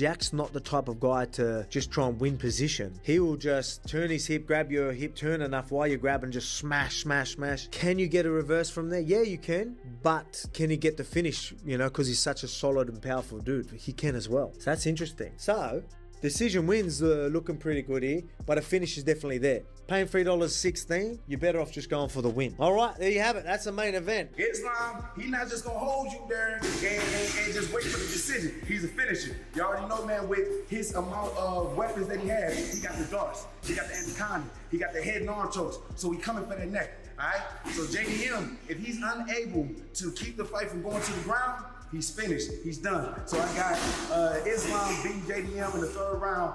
Jack's not the type of guy to just try and win position. He will just turn his hip, grab your hip, turn enough while you're grabbing, just smash, smash, smash. Can you get a reverse from there? Yeah, you can. But can he get the finish, you know, because he's such a solid and powerful dude? He can as well. So that's interesting. So decision wins looking pretty good here, but a finish is definitely there. Paying $3.16, you're better off just going for the win. All right, there you have it. That's the main event. Islam, he's not just gonna hold you there and just wait for the decision. He's a finisher. You already know, man, with his amount of weapons that he has, he got the darts, he got the anaconda, he got the head and arm chokes, so he coming for that neck, all right? So JDM, if he's unable to keep the fight from going to the ground, he's finished. He's done. So I got Islam beating JDM in the third round,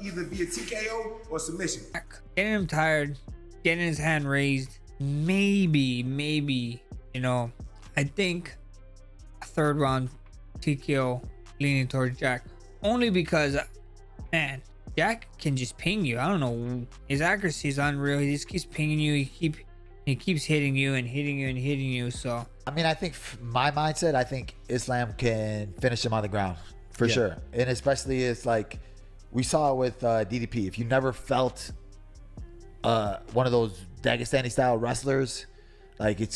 either via TKO or submission. Getting him tired, getting his hand raised. Maybe, you know, I think a third round TKO leaning towards Jack. Only because, man, Jack can just ping you. I don't know. His accuracy is unreal. He just keeps pinging you. He keeps hitting you and hitting you and hitting you. So I mean, I think my mindset, I think Islam can finish him on the ground for sure. And especially it's like we saw it with DDP. If you never felt one of those Dagestani style wrestlers, like you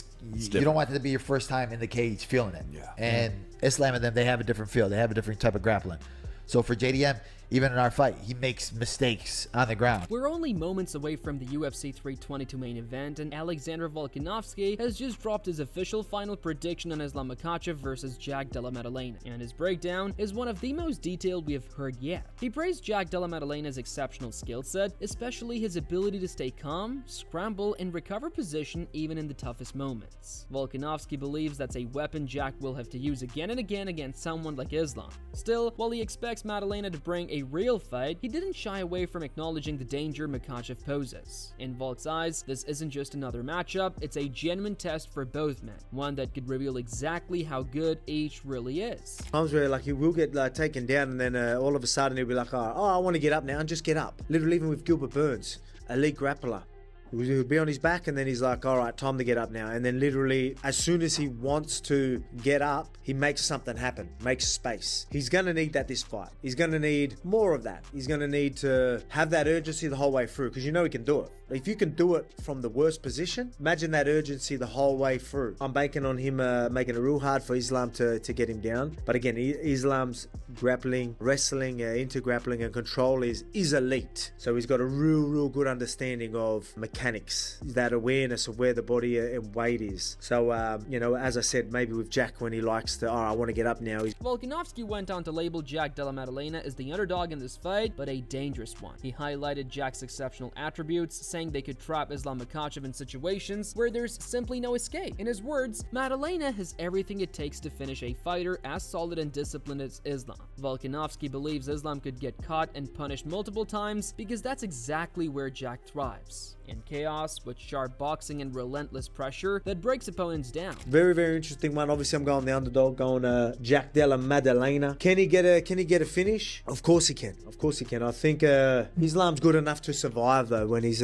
don't want it to be your first time in the cage feeling it. Yeah. And Islam and them, they have a different feel. They have a different type of grappling. So for JDM, even in our fight, he makes mistakes on the ground. We're only moments away from the UFC 322 main event, and Alexander Volkanovski has just dropped his official final prediction on Islam Makhachev versus Jack Della Maddalena, and his breakdown is one of the most detailed we have heard yet. He praised Jack Della Maddalena's exceptional skill set, especially his ability to stay calm, scramble, and recover position even in the toughest moments. Volkanovski believes that's a weapon Jack will have to use again and again against someone like Islam. Still, while he expects Maddalena to bring a real fight, he didn't shy away from acknowledging the danger Makhachev poses. In Volk's eyes, this isn't just another matchup, it's a genuine test for both men, one that could reveal exactly how good each really is. Times where like he will get taken down and then all of a sudden he'll be like, oh, I want to get up now, and just get up. Literally, even with Gilbert Burns, elite grappler. He'll be on his back and then he's like, all right, time to get up now. And then literally, as soon as he wants to get up, he makes something happen, makes space. He's going to need that this fight. He's going to need more of that. He's going to need to have that urgency the whole way through, because you know he can do it. If you can do it from the worst position, imagine that urgency the whole way through. I'm banking on him making it real hard for Islam to get him down. But again, Islam's grappling, wrestling, into grappling and control is elite. So he's got a real good understanding of mechanics, that awareness of where the body and weight is. So, you know, as I said, maybe with Jack when he likes to, I want to get up now. Volkanovski went on to label Jack Della Maddalena as the underdog in this fight, but a dangerous one. He highlighted Jack's exceptional attributes, saying they could trap Islam Makhachev in situations where there's simply no escape. In his words, Maddalena has everything it takes to finish a fighter as solid and disciplined as Islam. Volkanovski believes Islam could get caught and punished multiple times because that's exactly where Jack thrives. In chaos, with sharp boxing and relentless pressure that breaks opponents down. Very interesting one. Obviously, I'm going the underdog, going Jack Della Maddalena. Can he get a finish? Of course he can. Of course he can. I think Islam's good enough to survive though when he's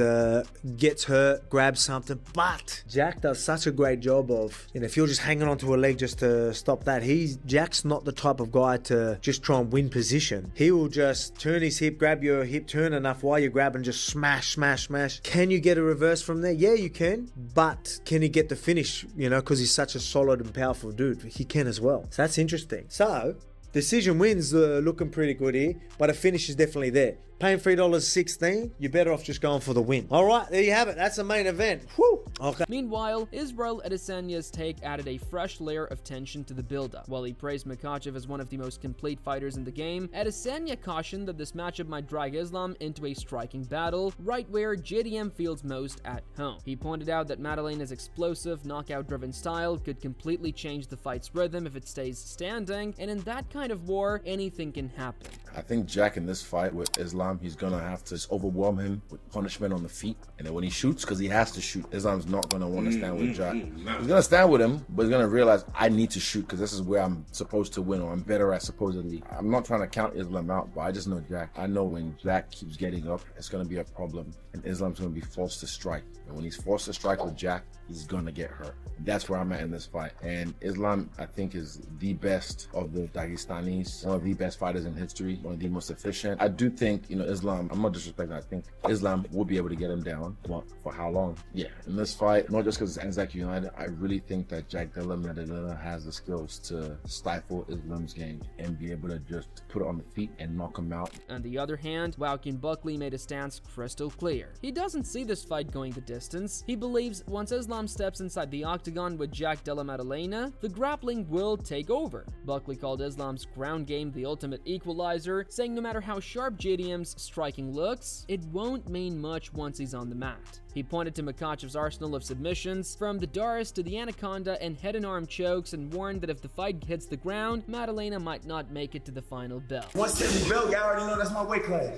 gets hurt, grabs something. But Jack does such a great job of, you know, if you're just hanging onto a leg just to stop that, Jack's not the type of guy to just try and win position. He will just turn his hip, grab your hip, turn enough while you're grabbing, just smash, smash, smash. Can you get a reverse from there? Yeah, you can. But can he get the finish, you know, because he's such a solid and powerful dude? He can as well. So that's interesting. So decision wins looking pretty good here, but a finish is definitely there. Paying $3.16, you're better off just going for the win. All right, there you have it. That's the main event. Whew. Okay. Meanwhile, Israel Adesanya's take added a fresh layer of tension to the build-up. While he praised Makhachev as one of the most complete fighters in the game, Adesanya cautioned that this matchup might drag Islam into a striking battle, right where JDM feels most at home. He pointed out that Maddalena's explosive, knockout-driven style could completely change the fight's rhythm if it stays standing, and in that kind of war, anything can happen. I think Jack in this fight with Islam, he's gonna have to just overwhelm him with punishment on the feet. And then when he shoots, because he has to shoot, Islam's not gonna want to stand with Jack. He's gonna stand with him, but he's gonna realize I need to shoot because this is where I'm supposed to win, or I'm better at supposedly. I'm not trying to count Islam out, but I just know Jack. I know when Jack keeps getting up, it's gonna be a problem, and Islam's gonna be forced to strike. And when he's forced to strike with Jack, he's gonna get hurt. That's where I'm at in this fight. And Islam, I think, is the best of the Dagestanis, one of the best fighters in history, one of the most efficient. I do think, Islam, I'm not disrespecting, I think Islam will be able to get him down. But for how long? Yeah, in this fight, not just because it's Anzac United, I really think that Jack Della Maddalena has the skills to stifle Islam's game and be able to just put it on the feet and knock him out. On the other hand, Joaquin Buckley made his stance crystal clear. He doesn't see this fight going the distance. He believes once Islam steps inside the octagon with Jack Della Maddalena, the grappling will take over. Buckley called Islam's ground game the ultimate equalizer, saying no matter how sharp JDM's striking looks, it won't mean much once he's on the mat. He pointed to Makhachev's arsenal of submissions, from the Doris to the Anaconda and head and arm chokes, and warned that if the fight hits the ground, Maddalena might not make it to the final bell. 170 belt, y'all already know that's my weight class.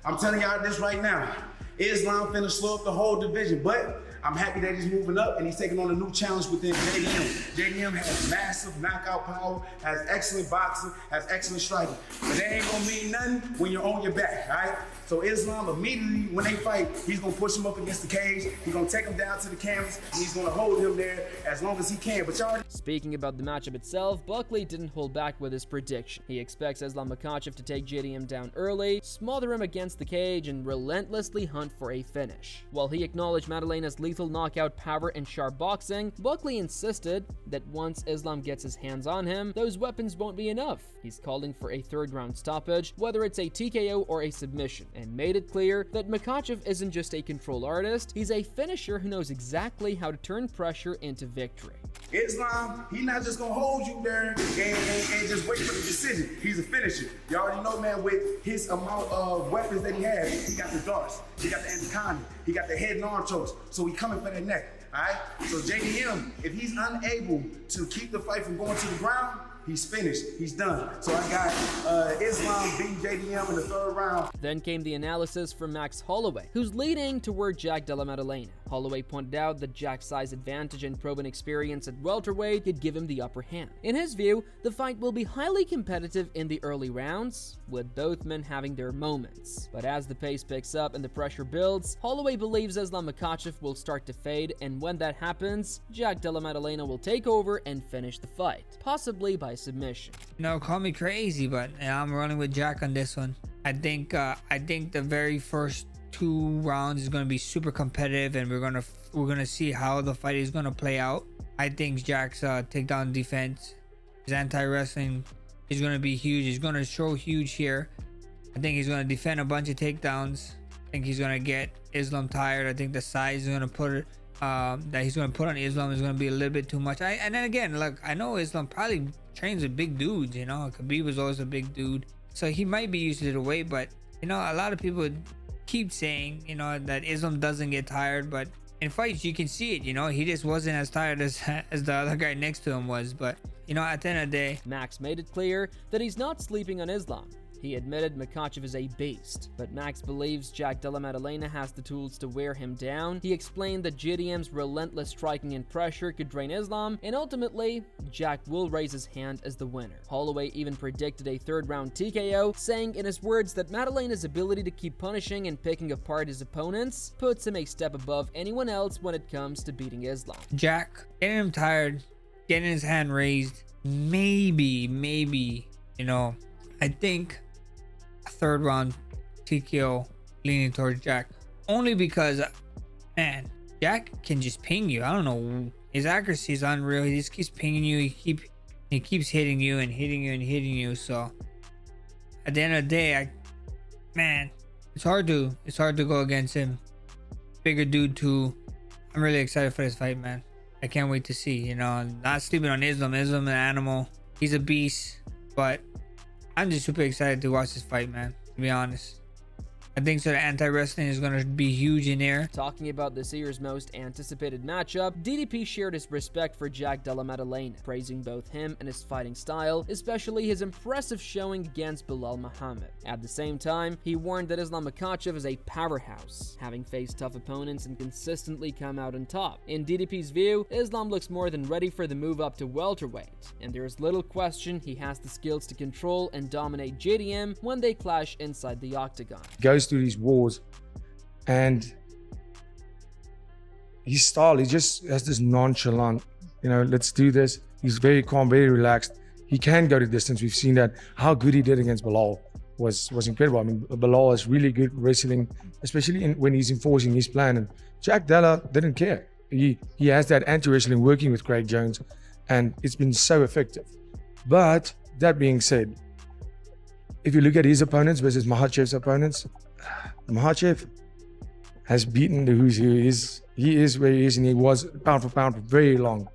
I'm telling y'all this right now. Islam finna slow up the whole division, but I'm happy that he's moving up and he's taking on a new challenge within JDM. JDM has massive knockout power, has excellent boxing, has excellent striking. But that ain't gonna mean nothing when you're on your back, all right? So Islam, immediately when they fight, he's gonna push him up against the cage, he's gonna take him down to the canvas, and he's gonna hold him there as long as he can. But y'all... Speaking about the matchup itself, Buckley didn't hold back with his prediction. He expects Islam Makhachev to take JDM down early, smother him against the cage, and relentlessly hunt for a finish. While he acknowledged Maddalena's lethal knockout power and sharp boxing, Buckley insisted that once Islam gets his hands on him, those weapons won't be enough. He's calling for a third-round stoppage, whether it's a TKO or a submission, and made it clear that Makhachev isn't just a control artist, he's a finisher who knows exactly how to turn pressure into victory. Islam, he's not just gonna hold you there and just wait for the decision. He's a finisher. You already know, man, with his amount of weapons that he has, he got the darts, he got the anaconda, he got the head and arm chokes, so he coming for that neck, all right? So JDM, if he's unable to keep the fight from going to the ground, he's finished. He's done. So I got Islam beating JDM in the third round. Then came the analysis from Max Holloway, who's leaning toward Jack Della Maddalena. Holloway pointed out that Jack's size advantage and proven experience at welterweight could give him the upper hand. In his view, the fight will be highly competitive in the early rounds, with both men having their moments. But as the pace picks up and the pressure builds, Holloway believes Islam Makhachev will start to fade, and when that happens, Jack Della Maddalena will take over and finish the fight, possibly by submission. Call me crazy, but I'm running with Jack on this one. I think the very first 2 rounds is going to be super competitive, and we're gonna see how the fight is going to play out. I think Jack's takedown defense, his anti-wrestling is going to be huge. He's going to show huge here. I think he's going to defend a bunch of takedowns. I think he's going to get Islam tired. I think the size is going to put it that he's going to put on Islam is going to be a little bit too much. And then again, look, I know Islam probably trains with big dudes. Khabib was always a big dude, so he might be used to the weight. But a lot of people keep saying that Islam doesn't get tired, but in fights you can see it. He just wasn't as tired as the other guy next to him was. But at the end of the day, Max made it clear that he's not sleeping on Islam. He admitted Makhachev is a beast, but Max believes Jack Della Maddalena has the tools to wear him down. He explained that JDM's relentless striking and pressure could drain Islam, and ultimately, Jack will raise his hand as the winner. Holloway even predicted a third-round TKO, saying in his words that Maddalena's ability to keep punishing and picking apart his opponents puts him a step above anyone else when it comes to beating Islam. Jack, getting him tired, getting his hand raised, maybe, I think a third round TKO leaning towards Jack, only because man, Jack can just ping you. I don't know, his accuracy is unreal. He just keeps pinging you. He keeps hitting you and hitting you and hitting you. So at the end of the day, it's hard to go against him. Bigger dude too. I'm really excited for this fight, man. I can't wait to see. Not sleeping on Islam. Islam an animal. He's a beast, but I'm just super excited to watch this fight, man, to be honest. I think so. The anti-wrestling is going to be huge in there. Talking about this year's most anticipated matchup, DDP shared his respect for Jack Della Maddalena, praising both him and his fighting style, especially his impressive showing against Belal Muhammad. At the same time, he warned that Islam Makhachev is a powerhouse, having faced tough opponents and consistently come out on top. In DDP's view, Islam looks more than ready for the move up to welterweight, and there is little question he has the skills to control and dominate JDM when they clash inside the octagon. Goes through these wars, and his style, he just has this nonchalant, let's do this. He's very calm, very relaxed. He can go to distance. We've seen that. How good he did against Belal was incredible. I mean, Belal is really good wrestling, especially when he's enforcing his plan. And Jack Della didn't care. He has that anti-wrestling working with Craig Jones, and it's been so effective. But that being said, if you look at his opponents versus Makhachev's opponents, Makhachev has beaten the who's who. He is where he is, and he was pound for pound for very long.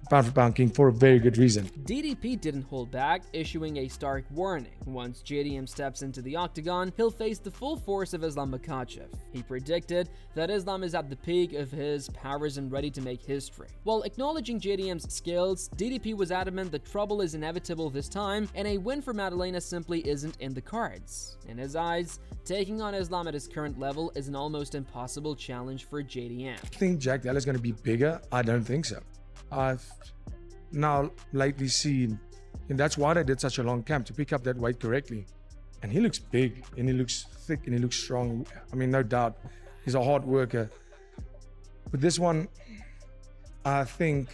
Pound for pound king for a very good reason. DDP didn't hold back, issuing a stark warning. Once JDM steps into the octagon, he'll face the full force of Islam Makhachev. He predicted that Islam is at the peak of his powers and ready to make history. While acknowledging JDM's skills, DDP was adamant that trouble is inevitable this time, and a win for Maddalena simply isn't in the cards. In his eyes, taking on Islam at his current level is an almost impossible challenge for JDM. I think Jack Della is going to be bigger? I don't think so. I've now lately seen, and that's why they did such a long camp, to pick up that weight correctly. And he looks big, and he looks thick, and he looks strong. I mean, no doubt, he's a hard worker. But this one, I think,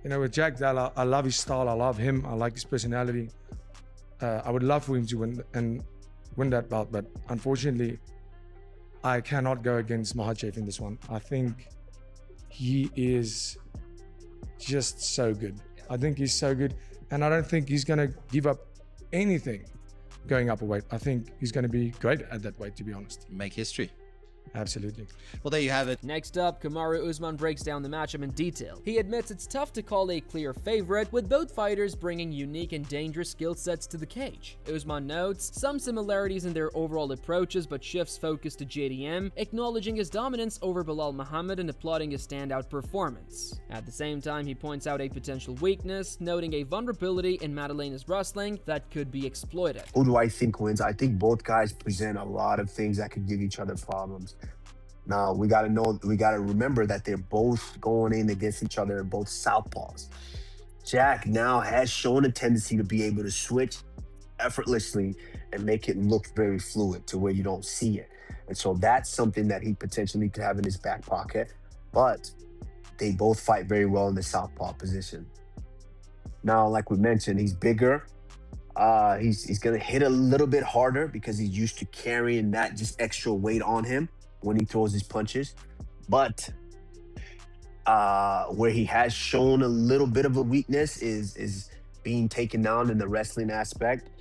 with Jack Della, I love his style, I love him, I like his personality. I would love for him to win that bout, but unfortunately, I cannot go against Makhachev in this one. I think he is just so good. I think he's so good, and I don't think he's going to give up anything going up a weight. I think he's going to be great at that weight, to be honest. Make history. Absolutely. Well, there you have it. Next up, Kamaru Usman breaks down the matchup in detail. He admits it's tough to call a clear favorite, with both fighters bringing unique and dangerous skill sets to the cage. Usman notes some similarities in their overall approaches, but shifts focus to JDM, acknowledging his dominance over Belal Muhammad and applauding his standout performance. At the same time, he points out a potential weakness, noting a vulnerability in Maddalena's wrestling that could be exploited. Who do I think wins? I think both guys present a lot of things that could give each other problems. Now, we got to remember that they're both going in against each other, both southpaws. Jack now has shown a tendency to be able to switch effortlessly and make it look very fluid to where you don't see it. And so that's something that he potentially could have in his back pocket. But they both fight very well in the southpaw position. Now, like we mentioned, he's bigger. He's going to hit a little bit harder because he's used to carrying that just extra weight on him when he throws his punches. But where he has shown a little bit of a weakness is being taken down in the wrestling aspect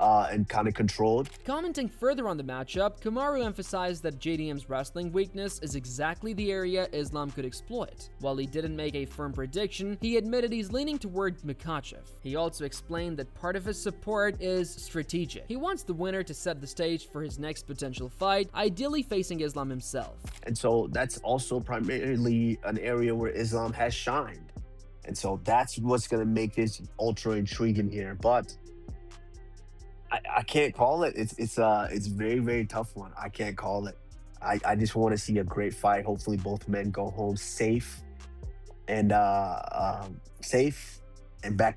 and kind of controlled. Commenting further on the matchup, Kamaru emphasized that JDM's wrestling weakness is exactly the area Islam could exploit. While he didn't make a firm prediction, he admitted he's leaning toward Makhachev. He also explained that part of his support is strategic. He wants the winner to set the stage for his next potential fight, ideally facing Islam himself. And so that's also primarily an area where Islam has shined. And so that's what's going to make this ultra intriguing here. But I can't call it. It's a very, very tough one. I can't call it. I just want to see a great fight. Hopefully both men go home safe and back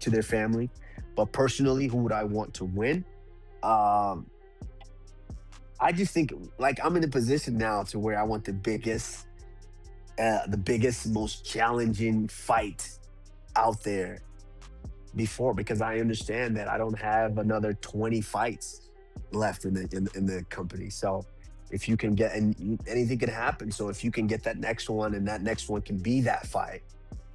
to their family. But personally, who would I want to win? I just think, like, I'm in a position now to where I want the biggest, most challenging fight out there before, because I understand that I don't have another 20 fights left in the company. So if you can get, and anything can happen. So if you can get that next one, and that next one can be that fight,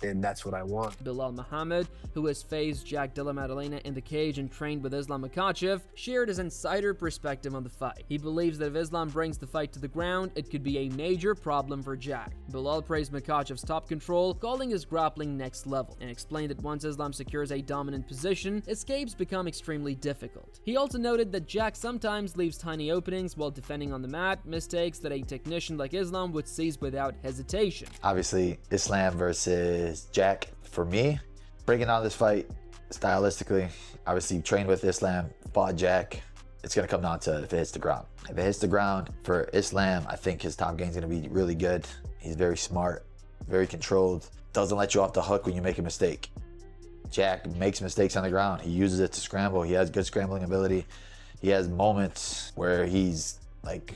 and that's what I want. Bilal Muhammad, who has faced Jack Della Maddalena in the cage and trained with Islam Makhachev, shared his insider perspective on the fight. He believes that if Islam brings the fight to the ground, it could be a major problem for Jack. Bilal praised Makhachev's top control, calling his grappling next level, and explained that once Islam secures a dominant position, escapes become extremely difficult. He also noted that Jack sometimes leaves tiny openings while defending on the mat, mistakes that a technician like Islam would seize without hesitation. Obviously, Islam versus Jack, for me, breaking down this fight stylistically, obviously trained with Islam, fought Jack. It's going to come down to if it hits the ground. If it hits the ground for Islam, I think his top game is going to be really good. He's very smart, very controlled, doesn't let you off the hook when you make a mistake. Jack makes mistakes on the ground. He uses it to scramble. He has good scrambling ability. He has moments where he's like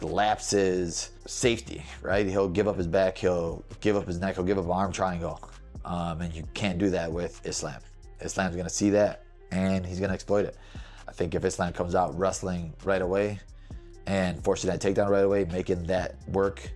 lapses safety, right? He'll give up his back, he'll give up his neck, he'll give up an arm triangle. And you can't do that with Islam. Islam's gonna see that and he's gonna exploit it. I think if Islam comes out wrestling right away and forcing that takedown right away, making that work,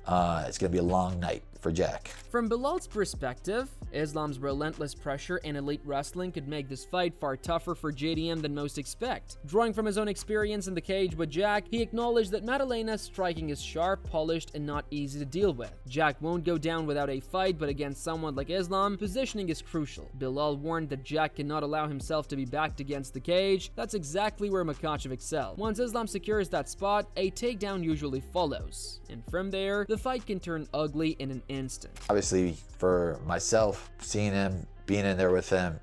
it's gonna be a long night for Jack. From Bilal's perspective, Islam's relentless pressure and elite wrestling could make this fight far tougher for JDM than most expect. Drawing from his own experience in the cage with Jack, he acknowledged that Maddalena's striking is sharp, polished, and not easy to deal with. Jack won't go down without a fight, but against someone like Islam, positioning is crucial. Bilal warned that Jack cannot allow himself to be backed against the cage. That's exactly where Makhachev excelled. Once Islam secures that spot, a takedown usually follows. And from there, the fight can turn ugly in an instant. Obviously, for myself, seeing him, being in there with him,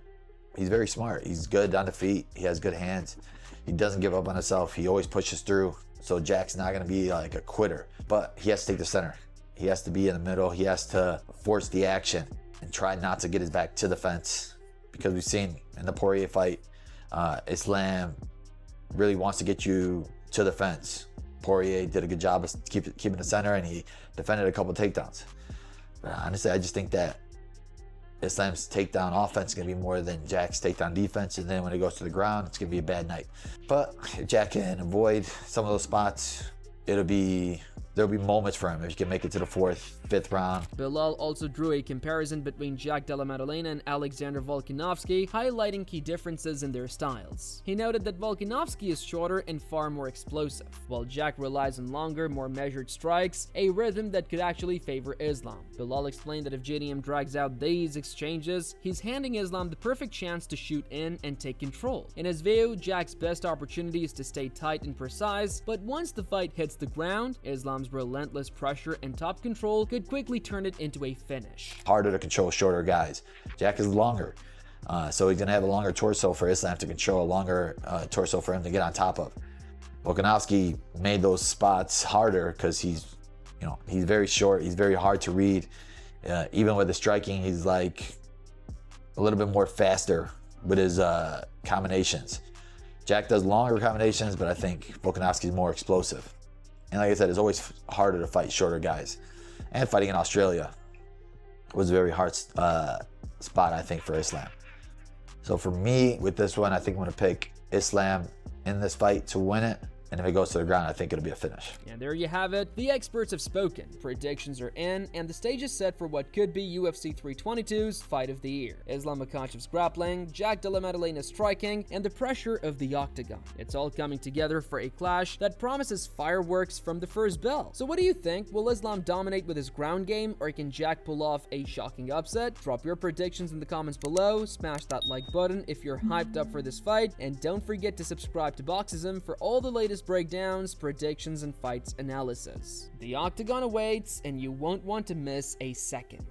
he's very smart. He's good on the feet. He has good hands. He doesn't give up on himself. He always pushes through. So Jack's not going to be like a quitter, but he has to take the center. He has to be in the middle. He has to force the action and try not to get his back to the fence, because we've seen in the Poirier fight, Islam really wants to get you to the fence. Poirier did a good job of keeping the center, and he defended a couple takedowns. But honestly, I just think that Islam's takedown offense is going to be more than Jack's takedown defense, and then when it goes to the ground, it's going to be a bad night. But if Jack can avoid some of those spots, there'll be moments for him if he can make it to the 4th, 5th round. Bilal also drew a comparison between Jack Della Maddalena and Alexander Volkanovski, highlighting key differences in their styles. He noted that Volkanovski is shorter and far more explosive, while Jack relies on longer, more measured strikes, a rhythm that could actually favor Islam. Bilal explained that if JDM drags out these exchanges, he's handing Islam the perfect chance to shoot in and take control. In his view, Jack's best opportunity is to stay tight and precise, but once the fight hits the ground, Islam's relentless pressure and top control could quickly turn it into a finish. Harder to control shorter guys. Jack is longer, so he's going to have a longer torso for Islam to control, a longer torso for him to get on top of. Volkanovski made those spots harder because he's very short, he's very hard to read. Even with the striking, he's like a little bit more faster with his combinations. Jack does longer combinations, but I think Volkanovski is more explosive. And like I said, it's always harder to fight shorter guys. And fighting in Australia was a very hard spot, I think, for Islam. So for me, with this one, I think I'm going to pick Islam in this fight to win it. And if it goes to the ground, I think it'll be a finish. And there you have it. The experts have spoken. Predictions are in, and the stage is set for what could be UFC 322's Fight of the Year. Islam Makhachev's grappling, Jack Della Maddalena's striking, and the pressure of the octagon. It's all coming together for a clash that promises fireworks from the first bell. So what do you think? Will Islam dominate with his ground game, or can Jack pull off a shocking upset? Drop your predictions in the comments below, smash that like button if you're hyped up for this fight, and don't forget to subscribe to Boxism for all the latest breakdowns, predictions, and fights analysis. The octagon awaits, and you won't want to miss a second.